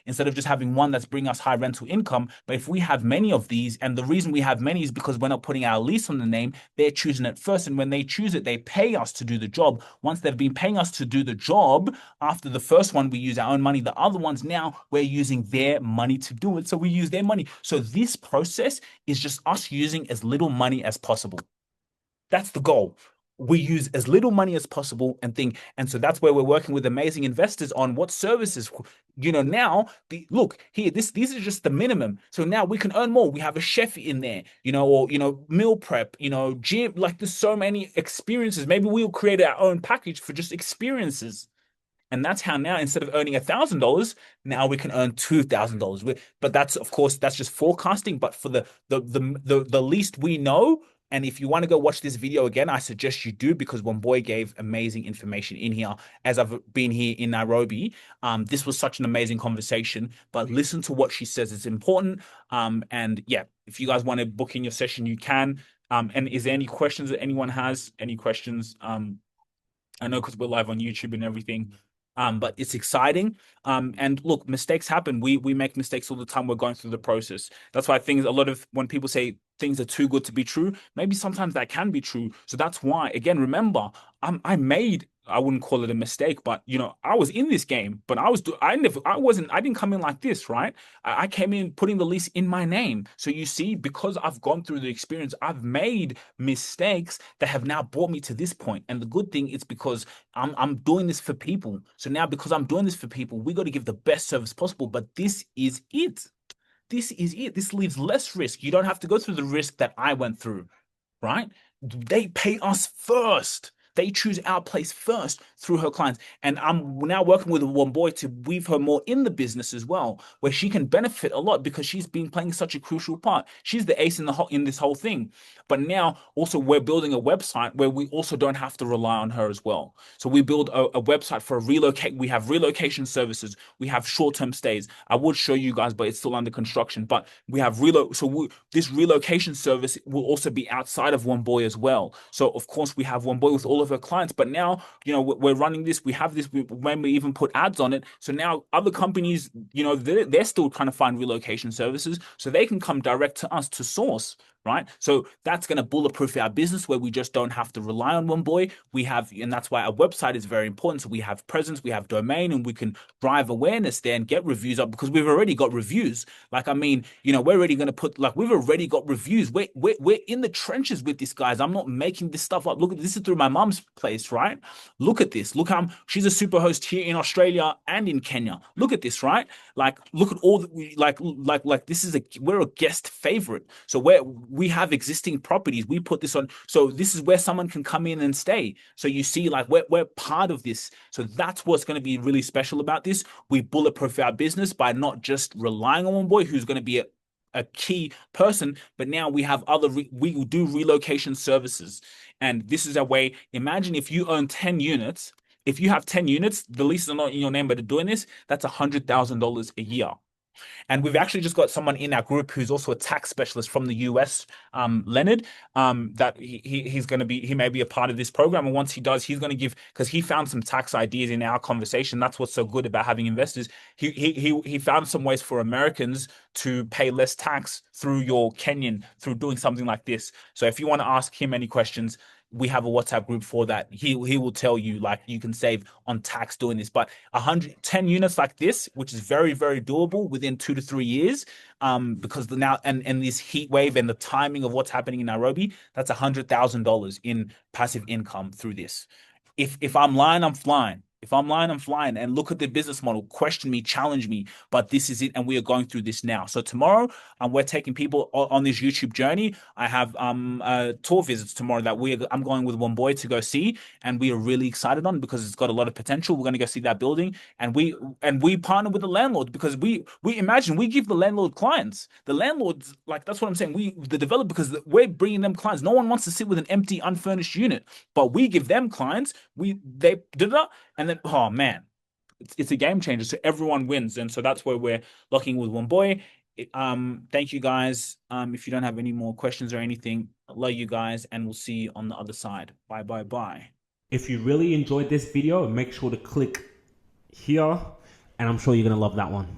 instead of just having one that's bringing us high rental income. But if we have many of these, and the reason we have many is because we're not putting our lease on the name, they're choosing it first. And when they choose it, they pay us to do the job. Once they've been paying us to do the job, after the first one, we use our own money. The other ones now, we're using their money to do it. So we use their money. So this process is just us using as little money as possible. That's the goal. We use as little money as possible and so that's where we're working with amazing investors on what services. Now these are just the minimum. So now we can earn more. We have a chef in there, or meal prep, gym. Like there's so many experiences. Maybe we'll create our own package for just experiences. And that's how now, instead of earning $1,000, now we can earn $2,000. But that's, of course, that's just forecasting. But for the least we know, and if you want to go watch this video again, I suggest you do because one boy gave amazing information in here as I've been here in Nairobi. This was such an amazing conversation, but listen to what she says. It's important. And yeah, if you guys want to book in your session, you can. And is there any questions that anyone has? Any questions? I know because we're live on YouTube and everything. But it's exciting. And look, mistakes happen. We make mistakes all the time. We're going through the process. That's why when people say things are too good to be true, maybe sometimes that can be true. So that's why, again, remember, I wouldn't call it a mistake, but I was in this game, but I didn't come in like this, right? I came in putting the lease in my name. So you see, because I've gone through the experience, I've made mistakes that have now brought me to this point. And the good thing is because I'm doing this for people. So now because I'm doing this for people, we got to give the best service possible. But this is it. This is it. This leaves less risk. You don't have to go through the risk that I went through, right? They pay us first. they choose our place first through her clients. And I'm now working with one boy to weave her more in the business as well, where she can benefit a lot because she's been playing such a crucial part. She's the ace in this whole thing. But now also we're building a website where we also don't have to rely on her as well. So we build a website for relocate. We have relocation services. We have short-term stays. I would show you guys, but it's still under construction. But we have this relocation service will also be outside of One Boy as well. So of course we have One Boy with all of her clients. But now, we're running this. We have this. When we even put ads on it. So now other companies, they're still trying to find relocation services, so they can come direct to us to source. Right. So that's going to bulletproof our business where we just don't have to rely on One Boy. And that's why our website is very important. So we have presence, we have domain, and we can drive awareness there and get reviews up because we've already got reviews. Like, I mean, we're already going to we've already got reviews. We're in the trenches with this, guys. I'm not making this stuff up. Look at this is through my mom's place, right? Look at this. Look how she's a super host here in Australia and in Kenya. Look at this, right? Like, look at all that this is we're a guest favorite. So we have existing properties. We put this on. So this is where someone can come in and stay. So you see, like, we're part of this. So that's what's going to be really special about this. We bulletproof our business by not just relying on One Boy, who's going to be a key person, but now we have we do relocation services. And this is a way. Imagine if you own 10 units. If you have 10 units, the leases are not in your name, but doing this, that's $100,000 a year. And we've actually just got someone in our group who's also a tax specialist from the US, Leonard, that he may be a part of this program. And once he does, he's going to because he found some tax ideas in our conversation. That's what's so good about having investors. He found some ways for Americans to pay less tax through through doing something like this. So if you want to ask him any questions, we have a WhatsApp group for that. He will tell you, like, you can save on tax doing this. But 110 units like this, which is very, very doable within 2 to 3 years, because now and this heat wave and the timing of what's happening in Nairobi, that's $100,000 in passive income through this. If I'm lying, I'm flying. If I'm lying, I'm flying. And look at the business model. Question me, challenge me. But this is it, and we are going through this now. So tomorrow, we're taking people on this YouTube journey. I have tour visits tomorrow that I'm going with One Boy to go see, and we are really excited on because it's got a lot of potential. We're going to go see that building, and we partner with the landlord because we imagine we give the landlord clients. The landlords, like, that's what I'm saying. The developer, because we're bringing them clients. No one wants to sit with an empty, unfurnished unit, but we give them clients. They did that. And then, oh man, it's a game changer. So everyone wins. And so that's where we're locking with One Boy. Thank you guys. If you don't have any more questions or anything, I love you guys, and we'll see you on the other side. Bye, bye, bye. If you really enjoyed this video, make sure to click here, and I'm sure you're going to love that one.